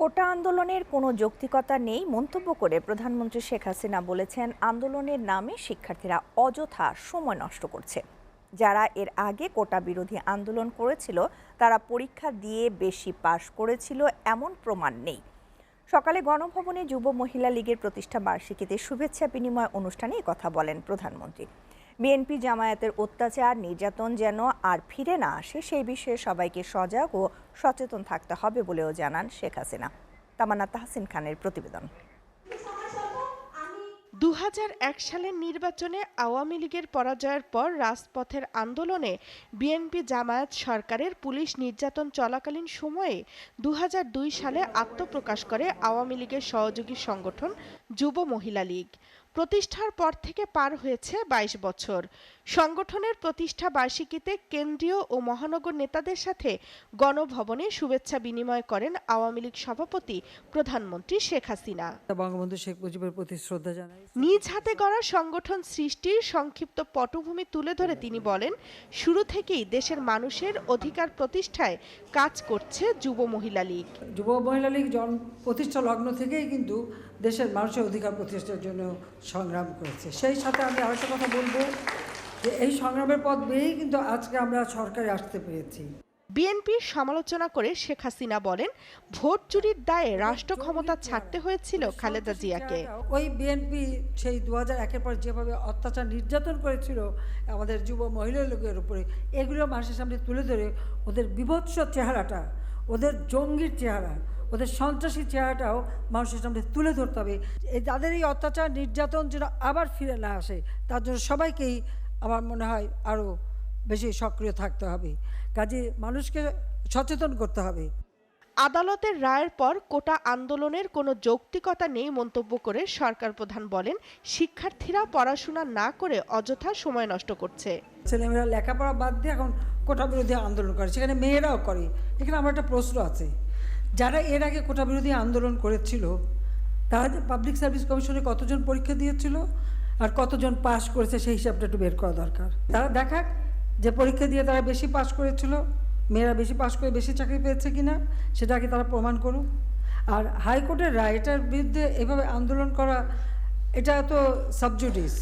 কোটা আন্দোলনের কোনো যৌক্তিকতা নেই মন্তব্য করে প্রধানমন্ত্রী শেখ হাসিনা বলেছেন, আন্দোলনের নামে শিক্ষার্থীরা অযথা সময় নষ্ট করছে। যারা এর আগে কোটা বিরোধী আন্দোলন করেছিল তারা পরীক্ষা দিয়ে বেশি পাশ করেছিল এমন প্রমাণ নেই। সকালে গণভবনে যুব মহিলা লীগের প্রতিষ্ঠা বার্ষিকীতে শুভেচ্ছা বিনিময় অনুষ্ঠানে কথা বলেন প্রধানমন্ত্রী। বিএনপি জামায়াতের অত্যাচার নির্যাতন যেন আর ফিরে না আসে সেই বিষয়ে সবাইকে সজাগ ও সচেতন থাকতে হবে বলেও জানান শেখ হাসিনা। তামান্না তাহসিন খানের প্রতিবেদন। ২০০১ সালের নির্বাচনে আওয়ামী লীগের পরাজয়ের পর রাজপথের আন্দোলনে বিএনপি জামায়াত সরকারের পুলিশ নির্যাতন চলাকালীন সময়ে ২০০২ সালে আত্মপ্রকাশ করে আওয়ামী লীগের সহযোগী সংগঠন যুব মহিলা লীগ। প্রতিষ্ঠার পর থেকে পার হয়েছে ২২ বছর। সংগঠনের প্রতিষ্ঠা বার্ষিকীতে কেন্দ্রীয় ও মহানগর নেতাদের সাথে গণভবনে শুভেচ্ছা বিনিময় করেন আওয়ামী লীগ সভাপতি প্রধানমন্ত্রী শেখ হাসিনা। বঙ্গবন্ধু শেখ মুজিবের প্রতি শ্রদ্ধা জানাই। নিজ হাতে গড়া সংগঠন সৃষ্টির সংক্ষিপ্ত পটভূমি তুলে ধরে তিনি বলেন, শুরু থেকেই দেশের মানুষের অধিকার প্রতিষ্ঠায় কাজ করছে যুব মহিলা লীগ। যুব মহিলা লীগ প্রতিষ্ঠা লগ্ন থেকেই কিন্তু দেশের মানুষের অধিকার প্রতিষ্ঠার জন্য সংগ্রাম করেছে। সেই সাথে আমি আরেকটা কথা বলবো যে এই সংগ্রামের পথ বেয়েই কিন্তু আজকে আমরা সরকারে আসতে পেরেছি। বিএনপির সমালোচনা করে শেখ হাসিনা বলেন, ভোট চুরির দায়ে রাষ্ট্র ক্ষমতা ছাড়তে হয়েছিল খালেদা জিয়াকে। ওই বিএনপি সেই ২০০১-এর পর যেভাবে অত্যাচার নির্যাতন করেছিল আমাদের যুব মহিলা লোকের উপরে, এগুলো মানুষের সামনে তুলে ধরে ওদের বিভৎস চেহারাটা, ওদের জঙ্গির চেহারা, ওদের সন্ত্রাসী চেহারাটাও মানুষের সামনে তুলে ধরতে হবে। যাদের এই অত্যাচার নির্যাতন যেন আবার ফিরে না আসে তার জন্য সবাইকেই আমার মনে হয় আরও বেশি সক্রিয় থাকতে হবে। কাজে মানুষকে সচেতন করতে হবে। আদালতের রায়ের পর কোটা আন্দোলনের কোনো যৌক্তিকতা নেই মন্তব্য করে সরকার প্রধান বলেন, শিক্ষার্থীরা পড়াশোনা না করে অযথা সময় নষ্ট করছে। ছেলেমেয়েরা লেখাপড়া বাদ দিয়ে এখন কোটা বিরোধী আন্দোলন করে, সেখানে মেয়েরাও করে। এখানে আমার একটা প্রশ্ন আছে, যারা এর আগে কোটা বিরোধী আন্দোলন করেছিল তারা পাবলিক সার্ভিস কমিশনে কতজন পরীক্ষা দিয়েছিল আর কতজন পাস করেছে সেই হিসাবটা একটু বের করা দরকার। তারা দেখাক যে পরীক্ষা দিয়ে তারা বেশি পাস করেছিল, মেয়েরা বেশি পাস করে বেশি চাকরি পেয়েছে কিনা, সেটাকে তারা প্রমাণ করুক। আর হাইকোর্টের রায় এটার বিরুদ্ধে এভাবে আন্দোলন করা, এটা তো সাবজুডিস।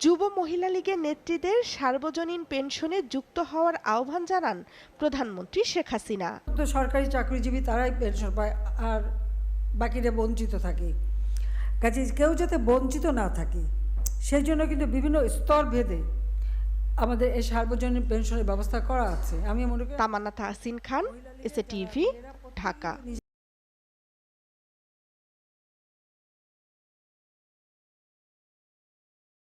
যুব মহিলা লীগের নেত্রীদের সার্বজনীন পেনশনে যুক্ত হওয়ার আহ্বান জানান প্রধানমন্ত্রী শেখ হাসিনা। তো সরকারি চাকরিজীবী তারাই পেনশন পায় আর বাকিরা বঞ্চিত থাকে। কাজে কেউ যাতে বঞ্চিত না থাকে সেই জন্য কিন্তু বিভিন্ন স্তর ভেদে আমাদের এই সার্বজনীন পেনশনের ব্যবস্থা করা আছে। আমি মনে করি। তামান্না তাহসিন খান, এসএ টিভি, ঢাকা।